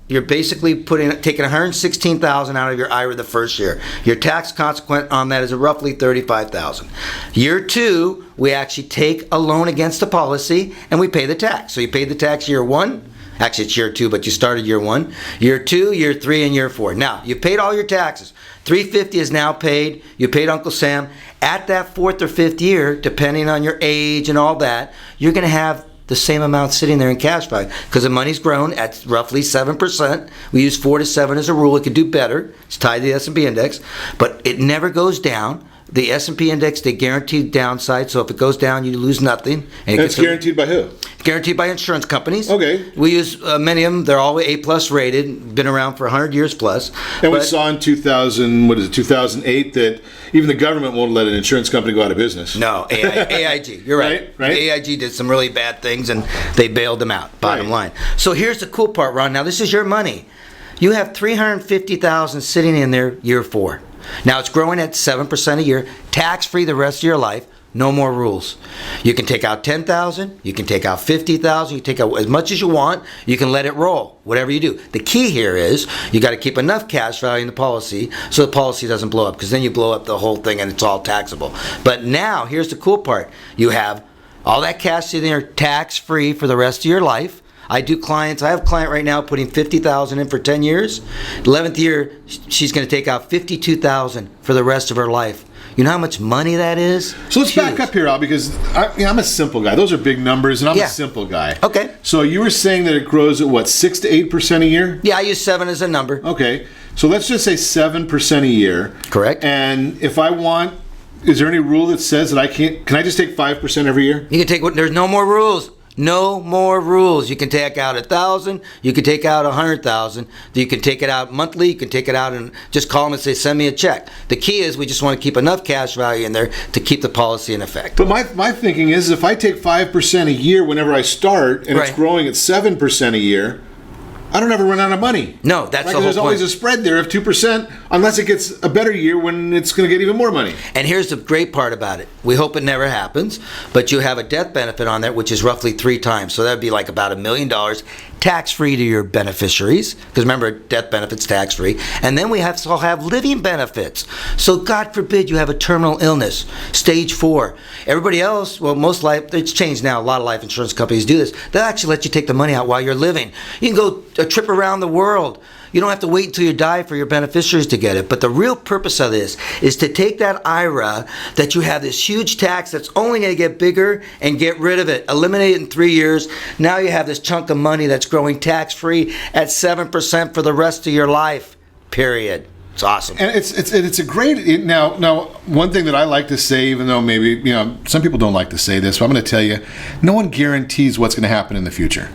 you're basically taking $116,000 out of your IRA the first year. Your tax consequent on that is roughly $35,000. Year 2, we actually take a loan against the policy and we pay the tax. So you paid the tax year 1. Actually, it's year 2, but you started year 1. Year 2, year 3, and year 4. Now, you've paid all your taxes. $350 is now paid. You paid Uncle Sam. At that 4th or 5th year, depending on your age and all that, you're going to have the same amount sitting there in cash value because the money's grown at roughly 7%. We use 4 to 7 as a rule. It could do better. It's tied to the S&P index, but it never goes down. The S&P index, they guarantee downside, so if it goes down, you lose nothing. And that's guaranteed by who? Guaranteed by insurance companies. Okay. We use many of them. They're all A+ rated, been around for 100 years plus. And we saw in 2008 that even the government won't let an insurance company go out of business. No, AIG. You're right. Right. AIG did some really bad things, and they bailed them out, bottom line. So here's the cool part, Ron. Now, this is your money. You have $350,000 sitting in there year 4. Now, it's growing at 7% a year, tax-free the rest of your life, no more rules. You can take out $10,000, you can take out $50,000, you can take out as much as you want, you can let it roll, whatever you do. The key here is you got to keep enough cash value in the policy so the policy doesn't blow up, because then you blow up the whole thing and it's all taxable. But now, here's the cool part. You have all that cash sitting there tax-free for the rest of your life. I have a client right now putting $50,000 in for 10 years. 11th year, she's going to take out $52,000 for the rest of her life. You know how much money that is? So let's back up here, Al, because I'm a simple guy. Those are big numbers, and I'm a simple guy. Okay. So you were saying that it grows at, what, 6 to 8% a year? Yeah, I use 7 as a number. Okay. So let's just say 7% a year. Correct. And if I want, is there any rule that says that can I just take 5% every year? You can take, there's no more rules. No more rules. You can take out 1,000. You can take out 100,000. You can take it out monthly. You can take it out and just call them and say, send me a check. The key is we just want to keep enough cash value in there to keep the policy in effect. But my thinking is if I take 5% a year whenever I start and it's growing at 7% a year, I don't ever run out of money. No, that's the whole point. There's always a spread there of 2%, unless it gets a better year when it's going to get even more money. And here's the great part about it. We hope it never happens, but you have a death benefit on there, which is roughly 3 times. So that would be like about $1 million tax-free to your beneficiaries, because remember, death benefit's tax-free. And then we also have living benefits. So God forbid you have a terminal illness, stage 4. Everybody else, well, it's changed now. A lot of life insurance companies do this. They'll actually let you take the money out while you're living. You can go a trip around the world. You don't have to wait until you die for your beneficiaries to get it. But the real purpose of this is to take that IRA that you have this huge tax that's only going to get bigger and get rid of it. Eliminate it in 3 years. Now you have this chunk of money that's growing tax-free at 7% for the rest of your life, period. It's awesome. And it's a great... Now, one thing that I like to say, even though maybe, some people don't like to say this, but I'm going to tell you, no one guarantees what's going to happen in the future.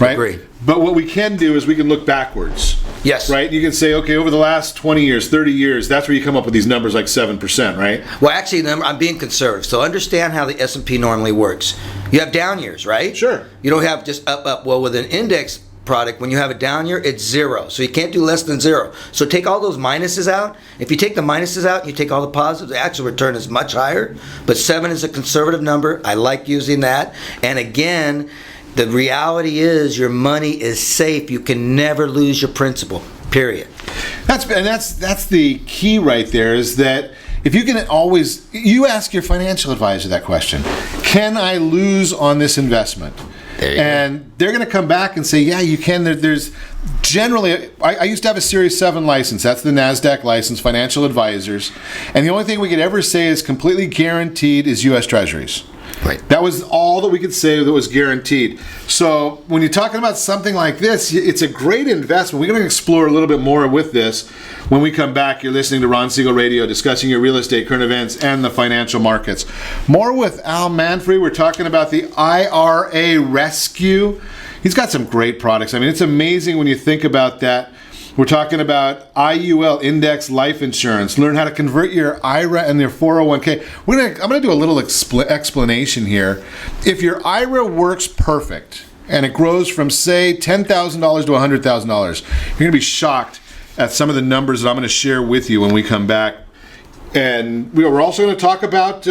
Right? Agreed. But what we can do is we can look backwards. Yes. Right? You can say, okay, over the last 20 years, 30 years, that's where you come up with these numbers like 7%, right? Well, actually, I'm being conservative. So understand how the S&P normally works. You have down years, right? Sure. You don't have just up. Well, with an index product, when you have a down year, it's 0. So you can't do less than 0. So take all those minuses out. If you take the minuses out, you take all the positives, the actual return is much higher. But 7 is a conservative number. I like using that. And again, the reality is your money is safe. You can never lose your principal, period. That's the key right there, is that if you can always, you ask your financial advisor that question, can I lose on this investment? And they're going to come back and say, yeah, you can. There's generally, I used to have a Series 7 license. That's the NASDAQ license, financial advisors. And the only thing we could ever say is completely guaranteed is U.S. Treasuries. Right. That was all that we could say that was guaranteed. So when you're talking about something like this, it's a great investment. We're going to explore a little bit more with this when we come back. You're listening to Ron Siegel Radio, discussing your real estate, current events, and the financial markets. More with Al Manfre. We're talking about the IRA Rescue. He's got some great products. I mean, it's amazing when you think about that. We're talking about IUL, Index Life Insurance. Learn how to convert your IRA and your 401k. I'm going to do a little explanation here. If your IRA works perfect and it grows from, say, $10,000 to $100,000, you're going to be shocked at some of the numbers that I'm going to share with you when we come back. And we're also going to talk about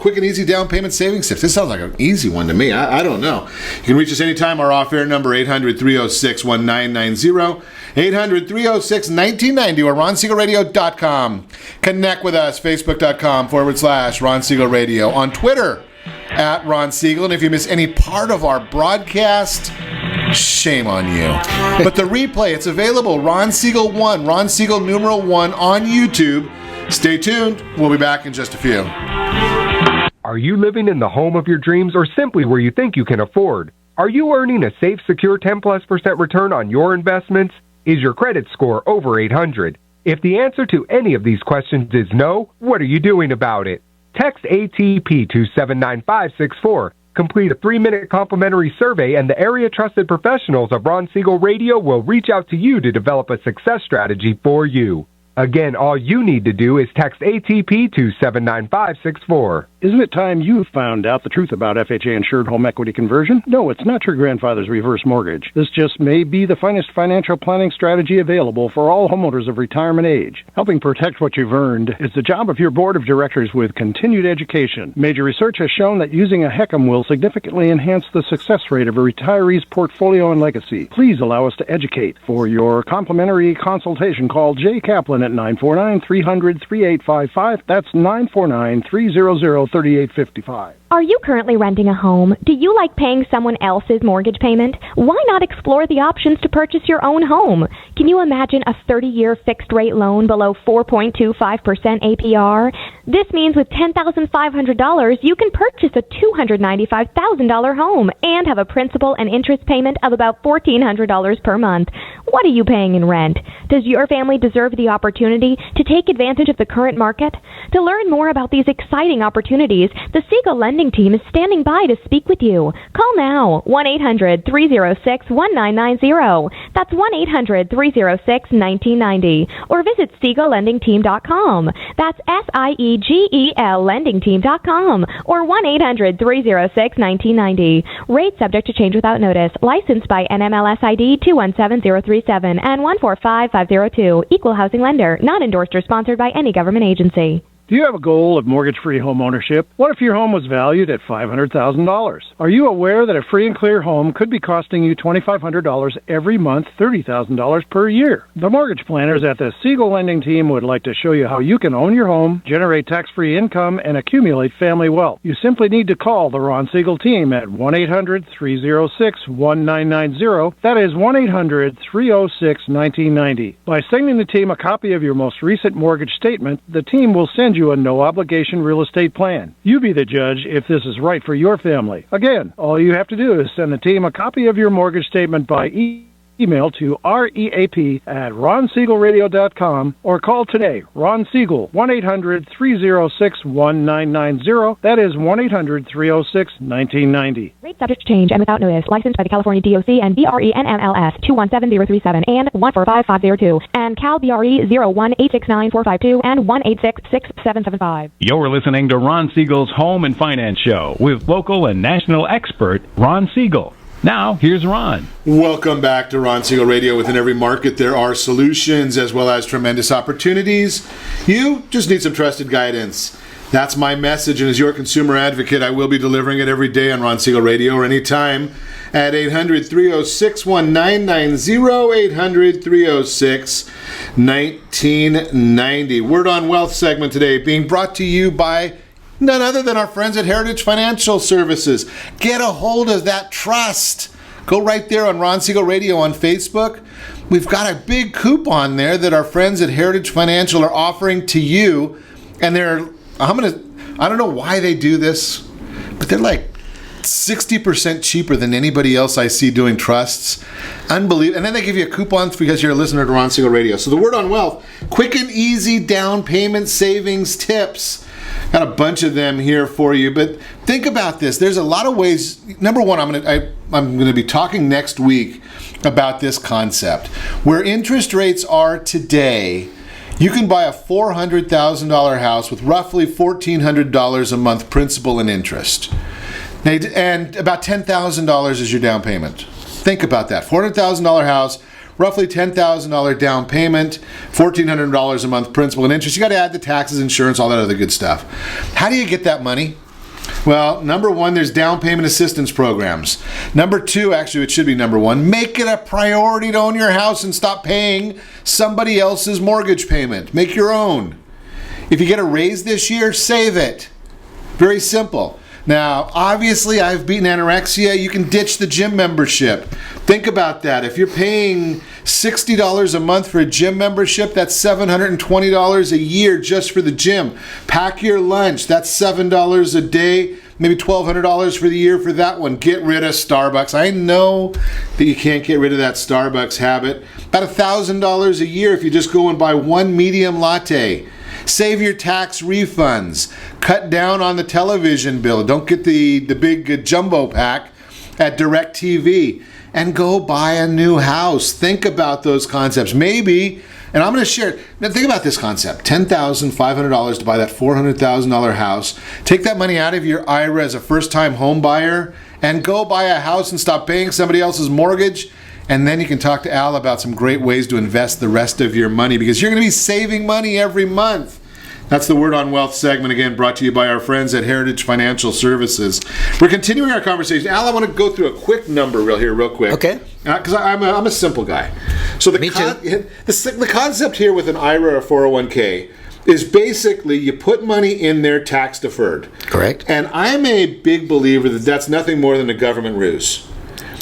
quick and easy down payment savings tips. This sounds like an easy one to me. I don't know. You can reach us anytime. Our off-air number, 800-306-1990. 800-306-1990 or RonSiegelRadio.com. Connect with us, Facebook.com/Ron Siegel Radio. On Twitter, @Ron Siegel. And if you miss any part of our broadcast, shame on you. But the replay, it's available. Ron Siegel 1, Ron Siegel numeral 1 on YouTube. Stay tuned. We'll be back in just a few. Are you living in the home of your dreams or simply where you think you can afford? Are you earning a safe, secure 10+% return on your investments? Is your credit score over 800? If the answer to any of these questions is no, what are you doing about it? Text ATP to 79564. Complete a 3-minute complimentary survey, and the area trusted professionals of Ron Siegel Radio will reach out to you to develop a success strategy for you. Again, all you need to do is text ATP to 79564. Isn't it time you found out the truth about FHA-insured home equity conversion? No, it's not your grandfather's reverse mortgage. This just may be the finest financial planning strategy available for all homeowners of retirement age. Helping protect what you've earned is the job of your board of directors with continued education. Major research has shown that using a HECM will significantly enhance the success rate of a retiree's portfolio and legacy. Please allow us to educate. For your complimentary consultation, call Jay Kaplan at 949-300-3855. That's 949-300-3855. Are you currently renting a home? Do you like paying someone else's mortgage payment? Why not explore the options to purchase your own home? Can you imagine a 30-year fixed-rate loan below 4.25% APR? This means with $10,500, you can purchase a $295,000 home and have a principal and interest payment of about $1,400 per month. What are you paying in rent? Does your family deserve the opportunity to take advantage of the current market? To learn more about these exciting opportunities, the Siegel Lending Team is standing by to speak with you. Call now, 1-800-306-1990. That's 1-800-306-1990. Or visit SiegelLendingTeam.com. That's SIEGEL LendingTeam.com. Or 1-800-306-1990. Rate subject to change without notice. Licensed by NMLS ID 217037 and 145502. Equal housing lender. Not endorsed or sponsored by any government agency. Do you have a goal of mortgage-free home ownership? What if your home was valued at $500,000? Are you aware that a free and clear home could be costing you $2,500 every month, $30,000 per year? The mortgage planners at the Siegel Lending Team would like to show you how you can own your home, generate tax-free income, and accumulate family wealth. You simply need to call the Ron Siegel Team at 1-800-306-1990. That is 1-800-306-1990. By sending the team a copy of your most recent mortgage statement, the team will send you a no-obligation real estate plan. You be the judge if this is right for your family. Again, all you have to do is send the team a copy of your mortgage statement by email to reap@ronsiegelradio.com or call today. Ron Siegel, 1-800-306-1990. That is 1-800-306-1990. Rate subject to change and without notice. Licensed by the California DOC and BRE NMLS 217037 and 145502 and Cal BRE 01869452 and 1866775. You're listening to Ron Siegel's Home and Finance Show with local and national expert Ron Siegel. Now, here's Ron. Welcome back to Ron Siegel Radio. Within every market, there are solutions as well as tremendous opportunities. You just need some trusted guidance. That's my message, and as your consumer advocate, I will be delivering it every day on Ron Siegel Radio or anytime at 800-306-1990, 800-306-1990. Word on Wealth segment today being brought to you by none other than our friends at Heritage Financial Services. Get a hold of that trust. Go right there on Ron Siegel Radio on Facebook. We've got a big coupon there that our friends at Heritage Financial are offering to you, and I don't know why they do this, but they're like 60% cheaper than anybody else I see doing trusts. Unbelievable. And then they give you a coupon because you're a listener to Ron Siegel Radio. So the word on wealth, quick and easy down payment savings tips. Got a bunch of them here for you, but think about this. There's a lot of ways. Number one, I'm going to be talking next week about this concept. Where interest rates are today, you can buy a $400,000 house with roughly $1,400 a month principal and interest. And about $10,000 is your down payment. Think about that. $400,000 house, roughly $10,000 down payment, $1,400 a month principal and interest. You got to add the taxes, insurance, all that other good stuff. How do you get that money? Well, number one, there's down payment assistance programs. Number two, actually, it should be number one, make it a priority to own your house and stop paying somebody else's mortgage payment. Make your own. If you get a raise this year, save it. Very simple. Now, obviously, I've beaten anorexia. You can ditch the gym membership. Think about that. If you're paying $60 a month for a gym membership, that's $720 a year just for the gym. Pack your lunch. That's $7 a day, maybe $1,200 for the year for that one. Get rid of Starbucks. I know that you can't get rid of that Starbucks habit. About $1,000 a year if you just go and buy one medium latte. Save your tax refunds. Cut down on the television bill. Don't get the big jumbo pack at DirecTV. And go buy a new house. Think about those concepts. Maybe, and I'm going to share, now think about this concept. $10,500 to buy that $400,000 house. Take that money out of your IRA as a first-time home buyer and go buy a house and stop paying somebody else's mortgage. And then you can talk to Al about some great ways to invest the rest of your money because you're going to be saving money every month. That's the Word on Wealth segment, again, brought to you by our friends at Heritage Financial Services. We're continuing our conversation. Al, I want to go through a quick number real quick. Okay. Because I'm a simple guy. So Me too. The concept here with an IRA or 401k is basically you put money in there tax deferred. Correct. And I'm a big believer that that's nothing more than a government ruse.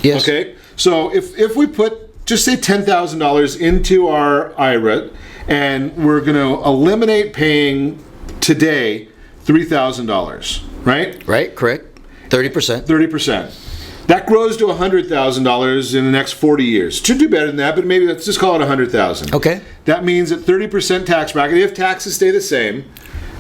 Yes. Okay? So if we put, just say $10,000 into our IRA, and we're going to eliminate paying today $3,000, right? Right, correct. 30%. 30%. That grows to $100,000 in the next 40 years. Should do better than that, but maybe let's just call it $100,000. Okay. That means at 30% tax bracket, if taxes stay the same,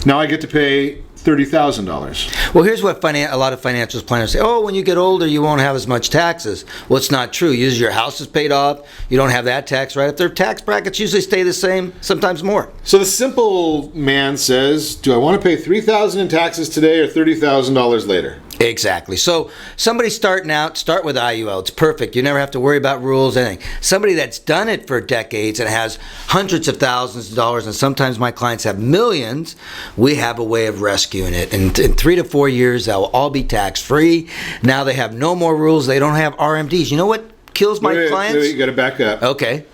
now I get to pay $30,000. Well, here's what a lot of financial planners say. Oh, when you get older, you won't have as much taxes. Well, it's not true. Usually your house is paid off. You don't have that tax write-up. Their tax brackets usually stay the same, sometimes more. So the simple man says, do I want to pay $3,000 in taxes today or $30,000 later? Exactly. So somebody starting out, start with IUL. It's perfect. You never have to worry about rules, anything. Somebody that's done it for decades and has hundreds of thousands of dollars, and sometimes my clients have millions, we have a way of rescuing it. And in 3 to 4 years, that will all be tax-free. Now they have no more rules. They don't have RMDs. You know what kills my clients? Wait, you got to back up. Okay.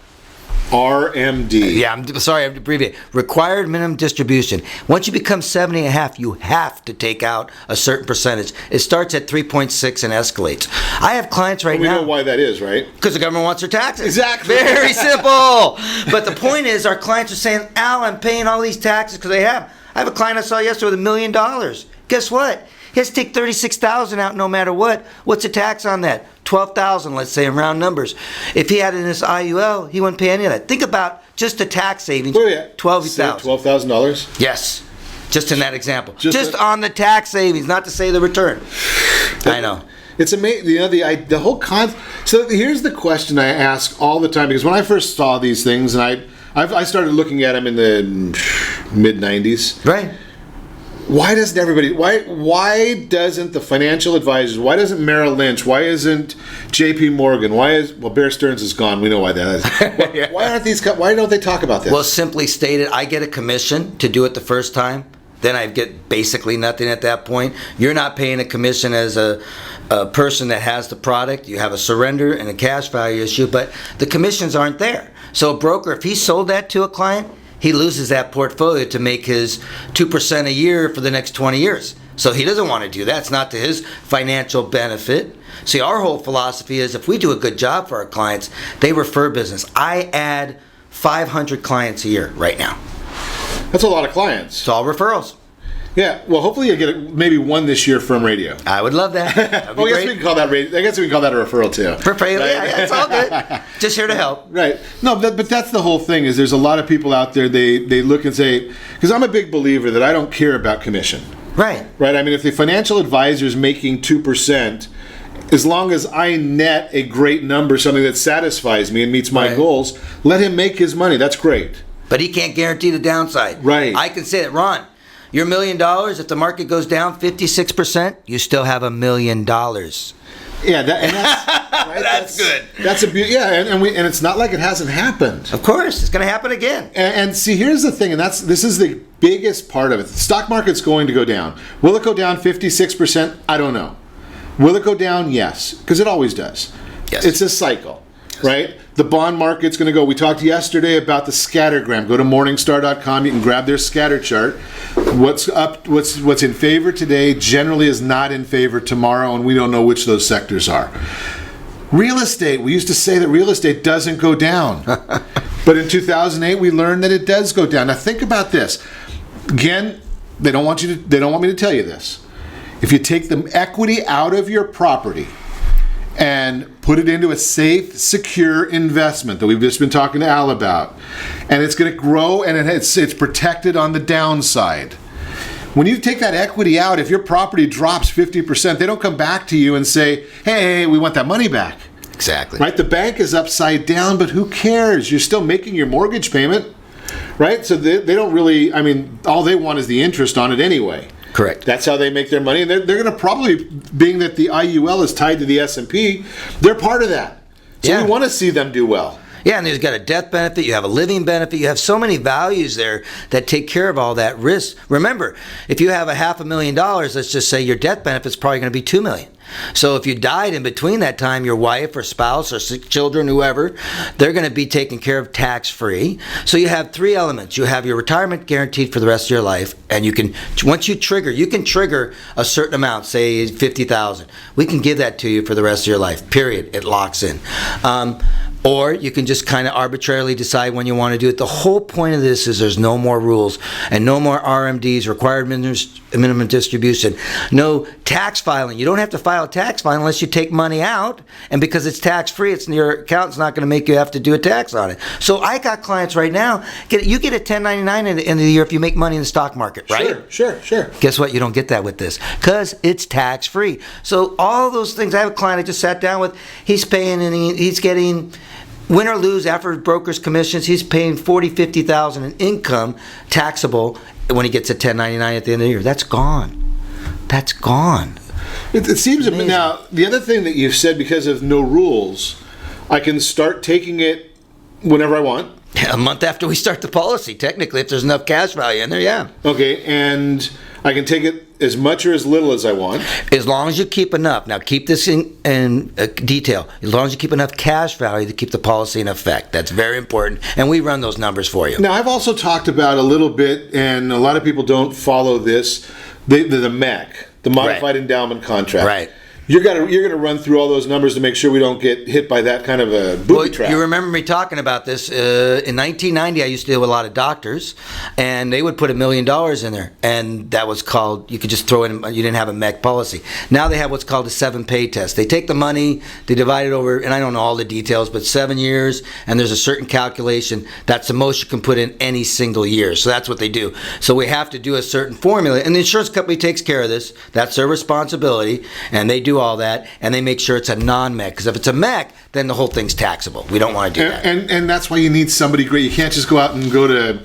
RMD. Yeah, I'm sorry, I have to abbreviate. Required minimum distribution. Once you become 70 and a half, you have to take out a certain percentage. It starts at 3.6 and escalates. I have clients now. We know why that is, right? Because the government wants their taxes. Exactly. Very simple. But the point is, our clients are saying, Al, I'm paying all these taxes because they have. I have a client I saw yesterday with $1 million. Guess what? He has to take $36,000 out no matter what. What's the tax on that? $12,000, let's say, in round numbers. If he had it in his IUL, he wouldn't pay any of that. Think about just the tax savings. $12,000. $12,000? Yes. Just in that example. Just on the tax savings, not to say the return. I know. It's amazing. You know, the whole concept. So here's the question I ask all the time, because when I first saw these things, and I started looking at them in the mid-'90s. Right. why doesn't everybody? Why doesn't the financial advisors? Why doesn't Merrill Lynch? Why isn't J.P. Morgan? Bear Stearns is gone. We know why that is. Why aren't these? Why don't they talk about this? Well, simply stated, I get a commission to do it the first time. Then I get basically nothing at that point. You're not paying a commission as a person that has the product. You have a surrender and a cash value issue, but the commissions aren't there. So a broker, if he sold that to a client, he loses that portfolio to make his 2% a year for the next 20 years. So he doesn't want to do that. It's not to his financial benefit. See, our whole philosophy is if we do a good job for our clients, they refer business. I add 500 clients a year right now. That's a lot of clients. It's all referrals. Yeah, well, hopefully you get maybe one this year from radio. I would love that. I guess we can call that radio. I guess we can call that a referral too. Right? Yeah, it's all good. Just here to help. Right. No, but that's the whole thing. Is there's a lot of people out there. They look and say, because I'm a big believer that I don't care about commission. Right. Right. I mean, if the financial advisor is making 2%. As long as I net a great number, something that satisfies me and meets my goals, let him make his money. That's great. But he can't guarantee the downside. Right. I can say it, Ron. Your $1 million, if the market goes down 56%, you still have $1 million. Yeah, that's right? That's good. That's a beauty. Yeah, and it's not like it hasn't happened. Of course, it's going to happen again. And see, here's the thing, and this is the biggest part of it. The stock market's going to go down. Will it go down 56%? I don't know. Will it go down? Yes, because it always does. Yes. It's a cycle, right? The bond market's going to go. We talked yesterday about the scattergram. Go to Morningstar.com. You can grab their scatter chart. What's up? What's in favor today generally is not in favor tomorrow, and we don't know which those sectors are. Real estate. We used to say that real estate doesn't go down, but in 2008 we learned that it does go down. Now think about this. Again, they don't want me to tell you this. If you take the equity out of your property and put it into a safe, secure investment that we've just been talking to Al about, and it's going to grow and it's protected on the downside. When you take that equity out, if your property drops 50%, they don't come back to you and say, hey, we want that money back. Exactly. Right? The bank is upside down, but who cares? You're still making your mortgage payment, right? So they don't really, all they want is the interest on it anyway. Correct. That's how they make their money. And they're going to probably, being that the IUL is tied to the S&P, they're part of that. So we want to see them do well. Yeah, and there's got a death benefit, you have a living benefit, you have so many values there that take care of all that risk. Remember, if you have $500,000, let's just say your death benefit's probably going to be $2 million. So if you died in between that time, your wife or spouse or children, whoever, they're going to be taken care of tax-free. So you have three elements. You have your retirement guaranteed for the rest of your life, and you can, once you can trigger a certain amount, say $50,000. We can give that to you for the rest of your life, period. It locks in. Or you can just kind of arbitrarily decide when you want to do it. The whole point of this is there's no more rules and no more RMDs, required minimum distribution, no tax filing. You don't have to file a tax filing unless you take money out, and because it's tax-free, your accountant's not going to make you have to do a tax on it. So I got clients right now, you get a 1099 at the end of the year if you make money in the stock market, right? Sure. Guess what? You don't get that with this because it's tax-free. So all those things, I have a client I just sat down with, he's paying and he's getting, win or lose after broker's commissions, he's paying $40,000, $50,000 in income taxable when he gets a 1099 at the end of the year. That's gone. It seems to me now, the other thing that you've said, because of no rules, I can start taking it whenever I want. A month after we start the policy, technically, if there's enough cash value in there, yeah. Okay, and I can take it as much or as little as I want. As long as you keep enough. Now, keep this in detail. As long as you keep enough cash value to keep the policy in effect. That's very important, and we run those numbers for you. Now, I've also talked about a little bit, and a lot of people don't follow this, the MEC, the Modified Endowment Contract. Right. You're going to run through all those numbers to make sure we don't get hit by that kind of a booby trap. You remember me talking about this. In 1990, I used to deal with a lot of doctors, and they would put $1 million in there, and that was called, you could just throw in, you didn't have a MEC policy. Now they have what's called a 7-pay test. They take the money, they divide it over, and I don't know all the details, but 7 years, and there's a certain calculation. That's the most you can put in any single year. So that's what they do. So we have to do a certain formula, and the insurance company takes care of this. That's their responsibility, and they do all that, and they make sure it's a non-MEC, because if it's a MEC, then the whole thing's taxable. We don't want to do that. And that's why you need somebody great. You can't just go out and go to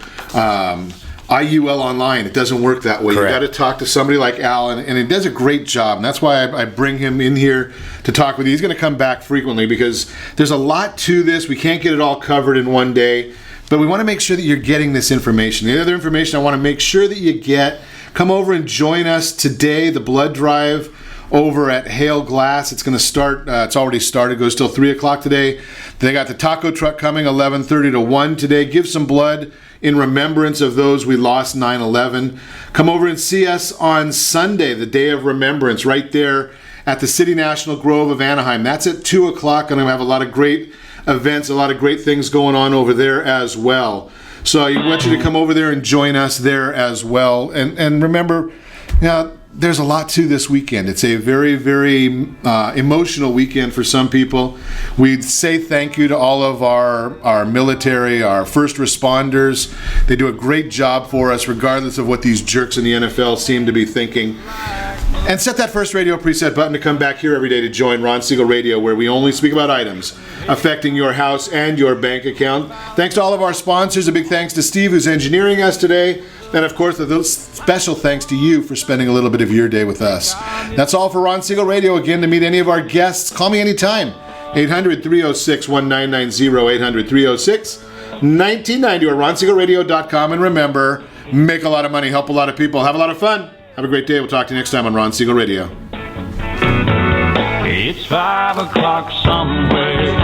IUL online. It doesn't work that way. Correct. You got to talk to somebody like Al, and he does a great job. And that's why I bring him in here to talk with you. He's going to come back frequently because there's a lot to this. We can't get it all covered in one day, but we want to make sure that you're getting this information. The other information I want to make sure that you get, come over and join us today, the blood drive over at Hale Glass. It's going to start, it's already started, goes till 3 o'clock today. They got the taco truck coming 11:30 to 1 today. Give some blood in remembrance of those we lost 9/11. Come over and see us on Sunday, the day of remembrance, right there at the City National Grove of Anaheim. That's at 2 o'clock, and I'm going to have a lot of great events, a lot of great things going on over there as well. So I want you to come over there and join us there as well. And remember, there's a lot to this weekend. It's a very, very emotional weekend for some people. We'd say thank you to all of our military, our first responders. They do a great job for us, regardless of what these jerks in the NFL seem to be thinking. And set that first radio preset button to come back here every day to join Ron Siegel Radio, where we only speak about items affecting your house and your bank account. Thanks to all of our sponsors. A big thanks to Steve, who's engineering us today. And of course, a special thanks to you for spending a little bit of your day with us. That's all for Ron Siegel Radio. Again, to meet any of our guests, call me anytime. 800-306-1990, 800-306-1990, or ronsiegelradio.com. And remember, make a lot of money, help a lot of people, have a lot of fun. Have a great day. We'll talk to you next time on Ron Siegel Radio. It's 5 o'clock somewhere